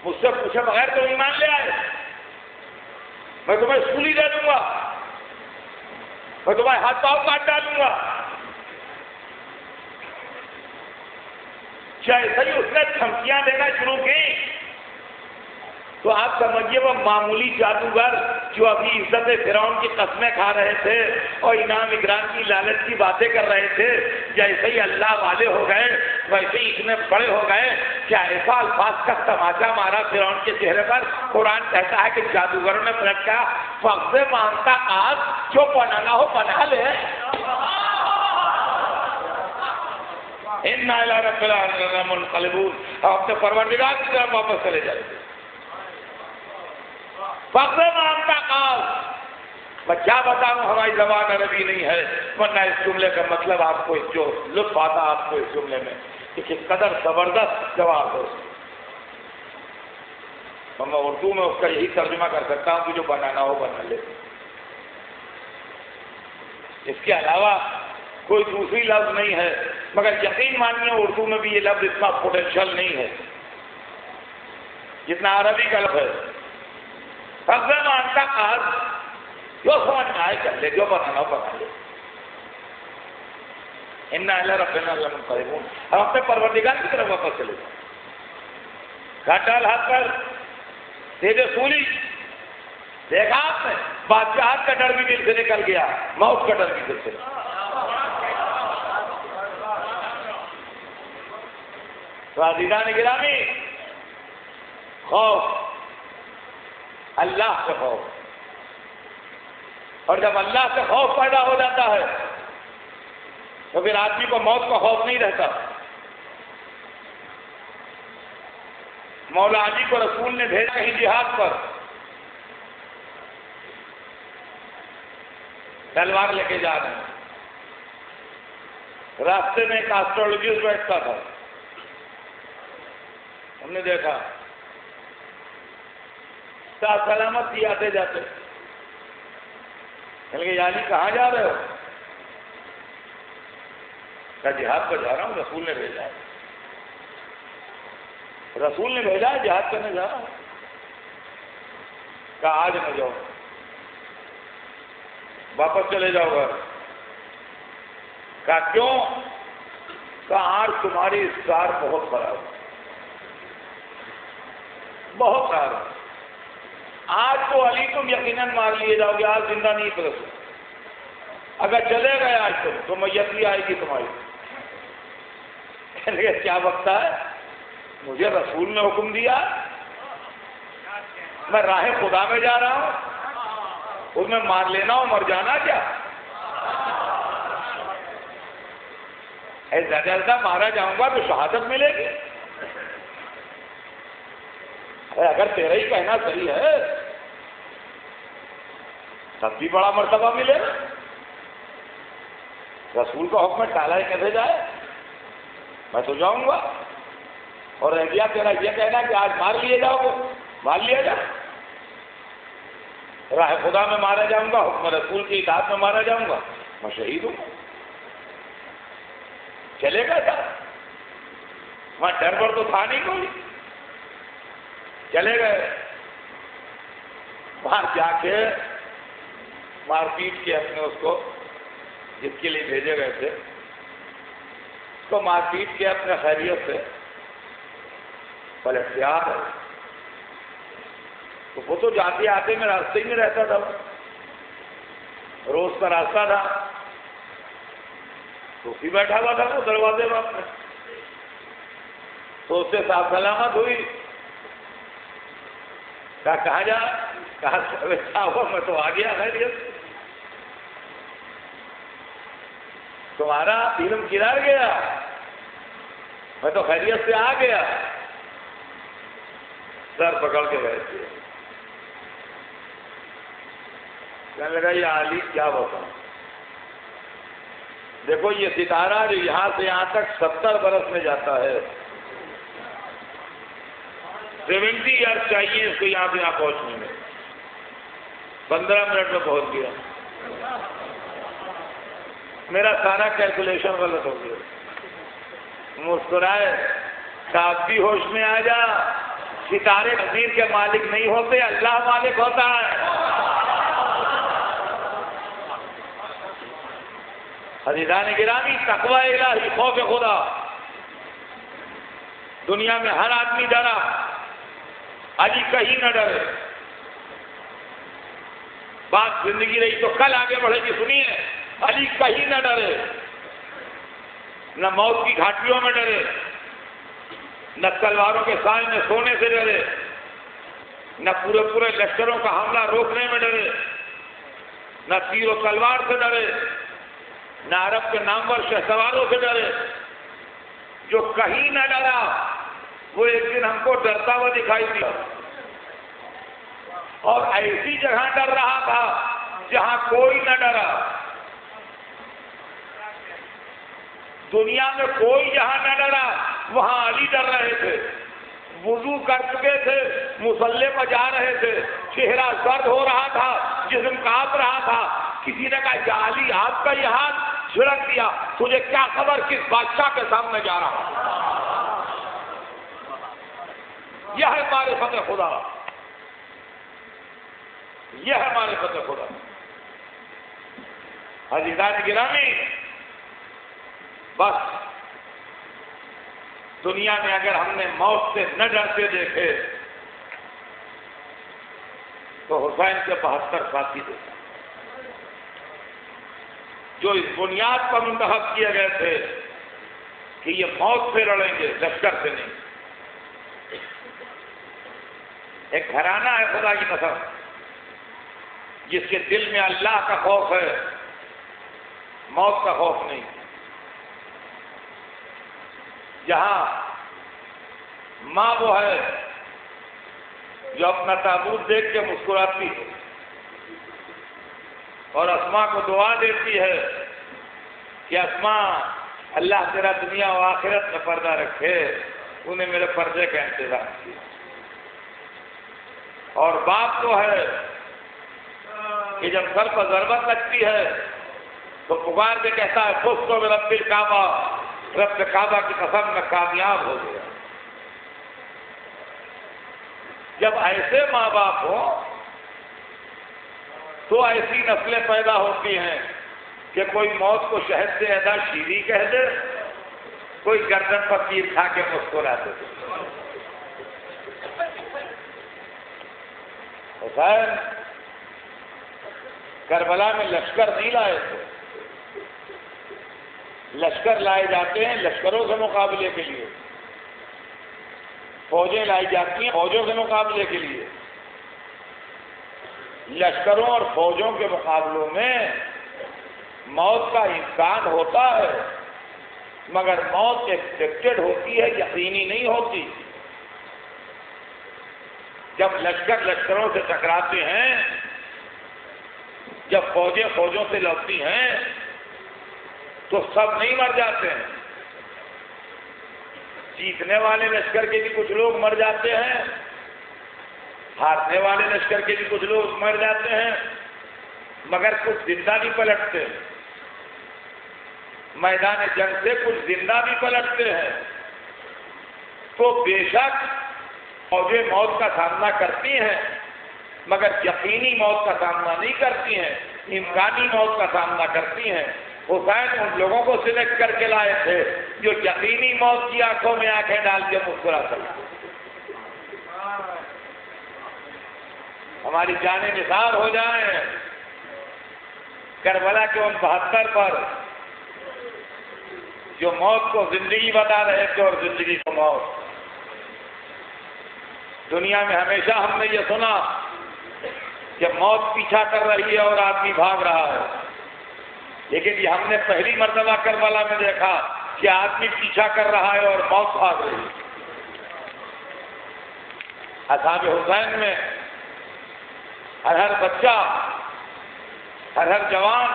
مجھ سے پوچھے بغیر تو ایمان لے آئے، میں تمہیں سولی دے دوں گا، میں تمہیں ہاتھ پاؤں کاٹ ڈالوں گا۔ جیسے ہی اس نے دھمکیاں دینا شروع کی تو آپ سمجھیے وہ معمولی جادوگر جو ابھی عزت فرعون کی قسمیں کھا رہے تھے اور انعام اکرام کی لالچ کی باتیں کر رہے تھے، جیسے ہی اللہ والے ہو گئے ویسے ہی اتنے بڑے ہو گئے کہ ایسا الفاظ کا تماچا مارا فرعون کے چہرے پر، قرآن کہتا ہے کہ جادوگروں نے پلٹ کہا فخر مانگتا آج جو بنانا ہو بنا لے، اِنَّا إِلَىٰ رَبِّنَا مُنْقَلِبُونَ، ہم اپنے پروردگار کی طرف واپس چلے جائیں گے۔ فخر مانگتا آج، میں کیا بتاؤں ہماری زبان عربی نہیں ہے، ورنہ اس جملے کا مطلب آپ کو جو لطف آتا آپ کو اس جملے میں کہ کس قدر زبردست جواب ہے۔ میں اردو میں اس کا یہی ترجمہ کر سکتا ہوں کہ جو بنانا ہو بنا لے، اس کے علاوہ کوئی دوسری لفظ نہیں ہے، مگر یقین مانیے اردو میں بھی یہ لفظ اتنا پوٹینشیل نہیں ہے جتنا عربی کا لفظ ہے۔ فخر مانگتا آج جو سمجھ میں آئے کر لے، جو بنانا ہو بنا لے، اِنَّا إِلَىٰ رَبِّنَا لَمُنْقَلِبُونَ، ہم اپنے پروردگار کی طرف واپس چلے جائیں۔ گھٹال ہاتھ پر سیدھے سولی، دیکھا آپ نے بادشاہت کا ڈر بھی دل سے نکل گیا، موت کا ڈر بھی دل سے۔ تو عزیزان گرامی، خوف اللہ سے خوف، اور جب اللہ سے خوف پیدا ہو جاتا ہے تو پھر آدمی کو موت کا خوف نہیں رہتا۔ مولا علی کو رسول نے بھیجا ہی جہاد پر، تلوار لے کے جا رہے ہیں، راستے میں ایک ایسٹرولوجسٹ بیٹھتا تھا، ہم نے دیکھا سلامت ہی آتے جاتے، یعنی کہاں جا رہے ہو؟ کہا جہاد پر جا رہا ہوں، رسول نے بھیجا ہے، رسول نے بھیجا ہے جہاد کرنے جا رہا ہوں۔ کہا آج نہ جاؤ، واپس چلے جاؤ گھر۔ کہا کیوں؟ کہا آج تمہاری اسٹار بہت خراب ہے، بہت خراب ہے، آج تو علی تم یقیناً مار لیے جاؤ گے، آج زندہ نہیں پرسو، اگر چلے گئے آج تو میت بھی آئے گی تمہاری۔ کہنے لگے کیا وقت ہے؟ مجھے رسول نے حکم دیا، میں راہ خدا میں جا رہا ہوں، اس میں مار لینا اور مر جانا کیا؟ زیادہ زیادہ مارا جاؤں گا تو شہادت ملے گی، اگر تیرا ہی کہنا صحیح ہے تب بھی بڑا مرتبہ ملے گا، رسول کا حکم ٹالا ہی کیسے جائے؟ میں تو جاؤں گا، اور رہ گیا تیرا یہ کہنا کہ آج مار لیے جاؤ گے، مار لیا جائے، راہ خدا میں مارا جاؤں گا، حکم رسول کی اطاعت میں مارا جاؤں گا، میں شہید ہوں، چلے گا کیا؟ وہاں ڈر پر تو تھا نہیں کوئی، چلے گئے، وہاں جا کے مار پیٹ کے اپنے اس کو جس کے لیے بھیجے گئے تھے اس کو مار پیٹ کے اپنے خیریت سے پلٹ سے آ گئے۔ تو وہ تو جاتے آتے میں راستے ہی میں رہتا تھا، روز کا راستہ تھا، تو اسی بیٹھا ہوا تھا وہ دروازے میں اپنے، تو اس سے صاف سلامت ہوئی۔ کہاں جا؟ کہا ہوا میں تو آ گیا خیریت، تمہارا علم گرا گیا، میں تو خیریت سے آ گیا، سر پکڑ کے بیٹھ گیا۔ کہنے لگا یہ علی کیا بتاؤں، دیکھو یہ ستارہ جو یہاں سے یہاں تک 70 برس میں جاتا ہے، 70 ایئر چاہیے اس کو یہاں سے یہاں پہنچنے میں، 15 منٹ میں پہنچ گیا، میرا سارا کیلکولیشن غلط ہو گیا۔ مسکرائے، آپ بھی ہوش میں آ جا، ستارے نظیر کے مالک نہیں ہوتے، اللہ مالک ہوتا ہے۔ عزیزان گرامی، تقوی الہی، خوف خدا، دنیا میں ہر آدمی ڈرا، علی کہیں نہ ڈرے. بات زندگی رہی تو کل آگے بڑھے گی. سنیے، علی کہیں نہ ڈرے، نہ موت کی گھاٹیوں میں ڈرے، نہ تلواروں کے سائے میں سونے سے ڈرے، نہ پورے لشکروں کا حملہ روکنے میں ڈرے، نہ تیر و تلوار سے ڈرے، نہ عرب کے نامور شہسواروں سے ڈرے. جو کہیں نہ ڈرا وہ ایک دن ہم کو ڈرتا ہوا دکھائی دیا، اور ایسی جگہ ڈر رہا تھا جہاں کوئی نہ ڈرا. دنیا میں کوئی جہاں نہ ڈرا وہاں علی ڈر رہے تھے. وضو کر چکے تھے، مصلے پر جا رہے تھے، چہرہ سرد ہو رہا تھا، جسم کانپ رہا تھا. کسی نے کہا یا علی آپ کا یہ ہاتھ چھڑک دیا، تجھے کیا خبر کس بادشاہ کے سامنے جا رہا. یہ ہے معرفت خدا، یہ ہے معرفت خدا. عزیزان گرامی، بس دنیا میں اگر ہم نے موت سے نہ ڈرتے دیکھے تو حسین کے 72 ساتھی دیکھا جو اس بنیاد پر منتخب کیے گئے تھے کہ یہ موت سے لڑیں گے، لشکر سے نہیں. ایک گھرانہ ہے خدا کی قسم جس کے دل میں اللہ کا خوف ہے، موت کا خوف نہیں. جہاں ماں وہ ہے جو اپنا تابوت دیکھ کے مسکراتی ہے اور اسماء کو دعا دیتی ہے کہ اسماء اللہ تیرا دنیا و آخرت میں پردہ رکھے، انہیں میرے پردے کا انتظام کیا. اور باپ تو ہے کہ جب سر پر ضربت لگتی ہے تو پکار کے کہتا ہے خود تو رب الکعبہ، رب کعبہ کی قسم میں کامیاب ہو گیا. جب ایسے ماں باپ ہوں تو ایسی نسلیں پیدا ہوتی ہیں کہ کوئی موت کو شہد سے ادا شیریں کہہ دے، کوئی گردن پر تیر کھا کے مسکرا دے. حسین کربلا میں لشکر نہیں لائے تھے. لشکر لائے جاتے ہیں لشکروں سے مقابلے کے لیے، فوجیں لائی جاتی ہیں فوجوں سے مقابلے کے لیے. لشکروں اور فوجوں کے مقابلوں میں موت کا امکان ہوتا ہے، مگر موت ایکسپیکٹڈ ہوتی ہے، یقینی نہیں ہوتی. جب لشکروں سے ٹکراتے ہیں، جب فوجیں فوجوں سے لڑتی ہیں تو سب نہیں مر جاتے ہیں. جیتنے والے لشکر کے بھی کچھ لوگ مر جاتے ہیں، ہارنے والے لشکر کے بھی کچھ لوگ مر جاتے ہیں، مگر کچھ زندہ بھی پلٹتے ہیں. میدان جنگ سے کچھ زندہ بھی پلٹتے ہیں. تو بے شک فوجیں موت کا سامنا کرتی ہیں، مگر یقینی موت کا سامنا نہیں کرتی ہیں، امکانی موت کا سامنا کرتی ہیں. حسین ان لوگوں کو سلیکٹ کر کے لائے تھے جو یقینی موت کی آنکھوں میں آنکھیں ڈال کے مسکرا سکتے. ہماری جانیں نثار ہو جائیں کربلا کے ان 72 پر جو موت کو زندگی بتا رہے تھے اور زندگی کو موت. دنیا میں ہمیشہ ہم نے یہ سنا کہ موت پیچھا کر رہی ہے اور آدمی بھاگ رہا ہے، لیکن یہ ہم نے پہلی مرتبہ کربلا میں دیکھا کہ آدمی پیچھا کر رہا ہے اور موت بھاگ رہی ہے. اصحاب حسین میں ہر بچہ، ہر جوان،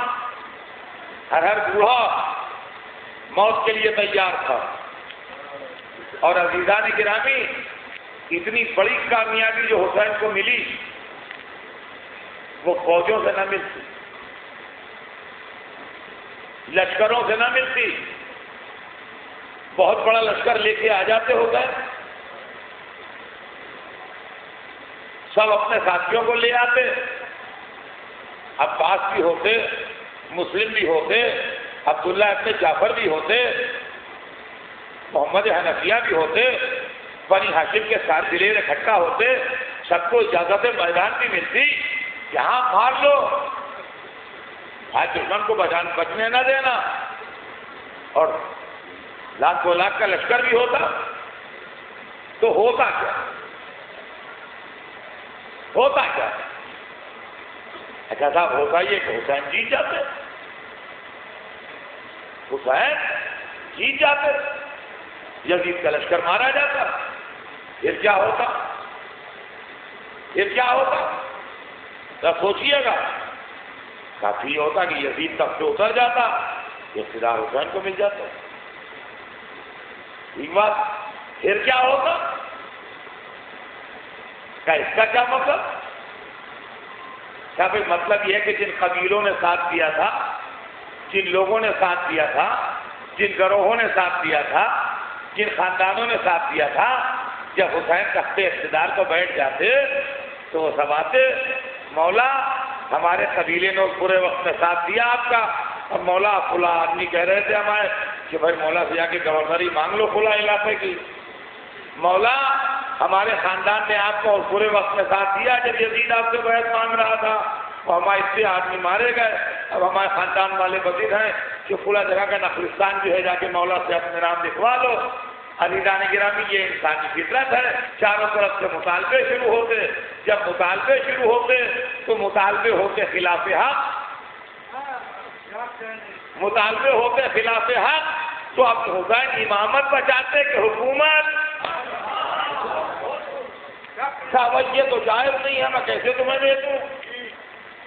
ہر بوڑھا موت کے لیے تیار تھا. اور عزیزان گرامی، اتنی بڑی کامیابی جو حسین کو ملی وہ فوجوں سے نہ ملتی، لشکروں سے نہ ملتی. بہت بڑا لشکر لے کے آ جاتے حسین، سب اپنے ساتھیوں کو لے آتے، عباس بھی ہوتے، مسلم بھی ہوتے، عبداللہ ابن جعفر بھی ہوتے، محمد حنفیہ بھی ہوتے، بنی ہاشم کے ساتھ دلیر اکٹھا ہوتے، سب کو اجازت میدان بھی ملتی، یہاں مار لو، آج دشمن کو بچنے نہ دینا، اور لاکھ دو لاکھ کا لشکر بھی ہوتا تو ہوتا کیا؟ ہوتا کیا؟ اچھا صاحب ہوتا یہ کہ حسین جیت جاتے، حسین جیت جاتے، یزید کا لشکر مارا جاتا، پھر کیا ہوتا؟ پھر کیا ہوتا؟ تو سوچیے گا، کافی ہوتا کہ یزید تخت سے اتر جاتا، اقتدار حسین کو مل جاتا، ٹھیک بات، پھر کیا ہوتا؟ کیا اس کا کیا مطلب؟ کیا بھائی مطلب یہ ہے کہ جن قبیلوں نے ساتھ دیا تھا، جن لوگوں نے ساتھ دیا تھا، جن گروہوں نے ساتھ دیا تھا، جن خاندانوں نے ساتھ دیا تھا، جب حسین تخت اقتدار کو بیٹھ جاتے تو وہ سب آتے، مولا ہمارے قبیلے نے پورے وقت میں ساتھ دیا آپ کا، اور مولا فلاں آدمی کہہ رہے تھے ہمارے کہ بھائی مولا سے جا کے گورنری مانگ لو فلاں علاقے کی، مولا ہمارے خاندان نے آپ کو پورے وقت میں ساتھ دیا جب یزید آپ سے بیعت مانگ رہا تھا، اور ہمارے اس سے آدمی مارے گئے، اب ہمارے خاندان والے وزیر ہیں کہ فلاں جگہ کا نخلستان جو ہے جا کے مولا سے اپنے نام لکھوا لو۔ عزیزان گرامی، یہ انسانی فطرت ہے، چاروں طرف سے مطالبے شروع ہوتے، جب مطالبے شروع ہوتے تو مطالبے ہوتے خلاف حق، مطالبے ہوتے خلاف حق، تو اب حسین امامت بچاتے کہ حکومت؟ صاحب یہ تو جائز نہیں ہے، میں کیسے تمہیں دے دوں؟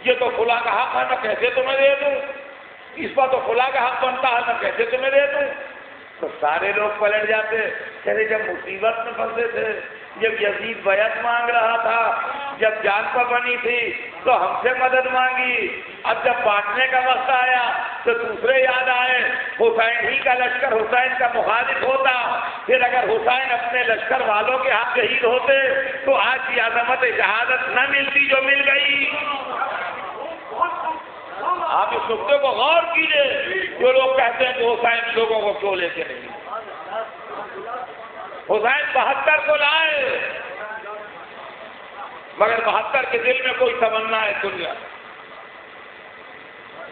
یہ تو فلاں کا حق ہے، میں کیسے تمہیں دے دوں؟ اس پر تو فلاں کا حق بنتا ہے، میں کیسے تمہیں دے دوں؟ تو سارے لوگ پلٹ جاتے، کہتے جب مصیبت میں پھنسے تھے، جب یزید بیعت مانگ رہا تھا، جب جان پر بنی تھی تو ہم سے مدد مانگی، اب جب بانٹنے کا وقت آیا تو دوسرے یاد آئے، حسین ہی کا لشکر حسین کا مخالف ہوتا، پھر اگر حسین اپنے لشکر والوں کے ہاتھ شہید ہوتے تو آج کی عظمت شہادت نہ ملتی جو مل گئی۔ آپ اس نقطے کو غور کیجئے، جو لوگ کہتے ہیں کہ حسین لوگوں کو کیوں لے کے نہیں، حسین 72 کو لائے، مگر 72 کے دل میں کوئی تمنا ہے دنیا،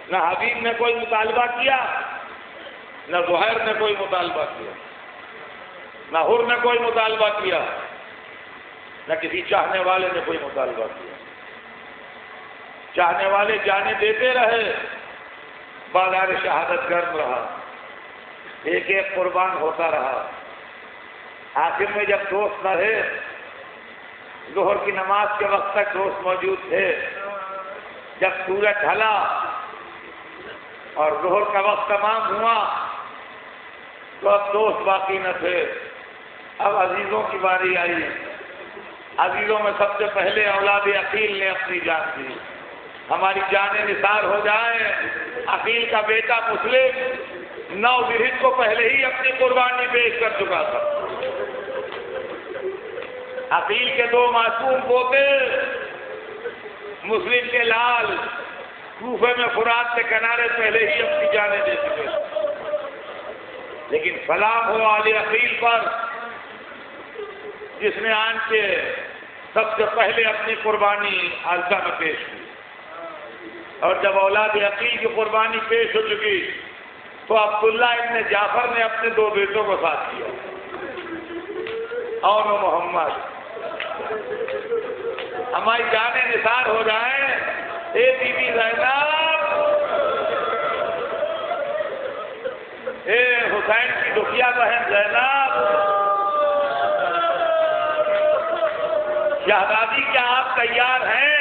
نہ حبیب نے کوئی مطالبہ کیا، نہ زہیر نے کوئی مطالبہ کیا، نہ حر نے کوئی مطالبہ کیا، نہ کسی چاہنے والے نے کوئی مطالبہ کیا۔ چاہنے والے جانے دیتے رہے، بازار شہادت گرم رہا، ایک ایک قربان ہوتا رہا، آخر میں جب دوست نہ رہے، ظہر کی نماز کے وقت تک دوست موجود تھے، جب سورج ڈھلا اور ظہر کا وقت تمام ہوا تو اب دوست باقی نہ تھے، اب عزیزوں کی باری آئی۔ عزیزوں میں سب سے پہلے اولاد عقیل نے اپنی جان دی، ہماری جانیں نثار ہو جائیں۔ عقیل کا بیٹا مسلم 9 ذوالحجہ کو پہلے ہی اپنی قربانی پیش کر چکا تھا۔ عقیل کے 2 معصوم پوتے، مسلم کے لال کوفے میں فرات کے کنارے پہلے ہی اپنی جانیں دے چکے، لیکن سلام ہو آل عقیل پر جس نے آن کے سب سے پہلے اپنی قربانی عرصہ میں پیش کی، اور جب اولاد عقیل کی قربانی پیش ہو چکی تو عبداللہ ابن جعفر نے اپنے 2 بیٹوں کو ساتھ کیا، اور محمد۔ ہماری جانیں نثار ہو جائیں، اے بی بی زینب، اے حسین کی دکھیا بہن زینب، شہزادی کیا آپ تیار ہیں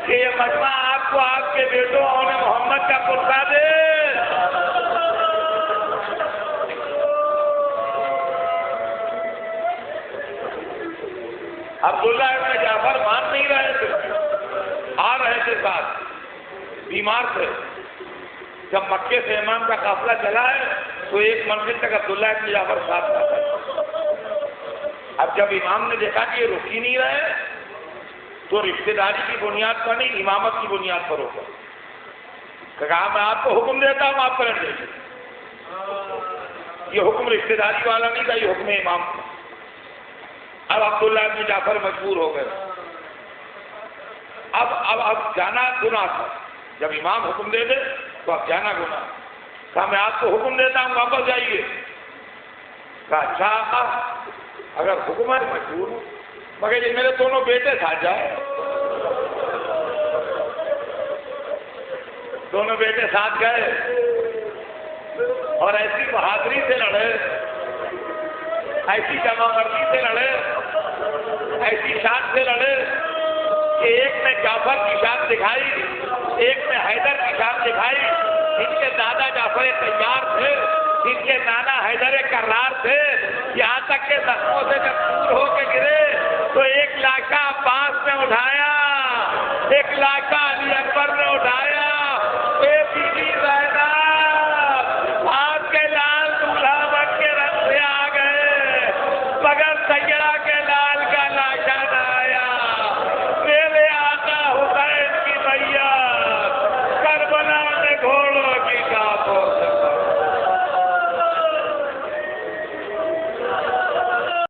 کہ یہ مجمع آپ کو آپ کے بیٹوں اور محمد کا کرتا دے؟ عبداللہ ابن جعفر مان نہیں رہے تھے، آ رہے تھے ساتھ، بیمار تھے۔ جب مکے سے امام کا قافلہ چلا ہے تو ایک منزل تک عبداللہ ابن جعفر ساتھ تھا۔ اب جب امام نے دیکھا کہ یہ رک ہی نہیں رہے تو رشتہ داری کی بنیاد پر نہیں، امامت کی بنیاد پر ہوگا، کہا میں آپ کو حکم دیتا ہوں آپ پلٹ دیجیے۔ یہ حکم رشتہ داری والا نہیں تھا، یہ حکم امام تھا۔ اب عبداللہ بن جعفر مجبور ہو گئے، اب جانا گناہ تھا، جب امام حکم دے دے تو اب جانا گناہ۔ کہا میں آپ کو حکم دیتا ہوں واپس جائیے۔ کہا اچھا آقا اگر حکم ہے مجبور ہوں، مگر یہ میرے دونوں بیٹے ساتھ جائے۔ دونوں بیٹے ساتھ گئے اور ایسی بہادری سے لڑے، ایسی جمع مردی سے لڑے، ایسی شان سے لڑے کہ ایک نے جعفر کی شان دکھائی، ایک نے حیدر کی شان دکھائی۔ ان کے دادا جعفر طیار تھے، ان کے نانا حیدر کرار تھے، یہاں تک کہ زخموں سے جب دور ہو کے گرے تو ایک لاکھا عباس نے اٹھایا، ایک لاکھا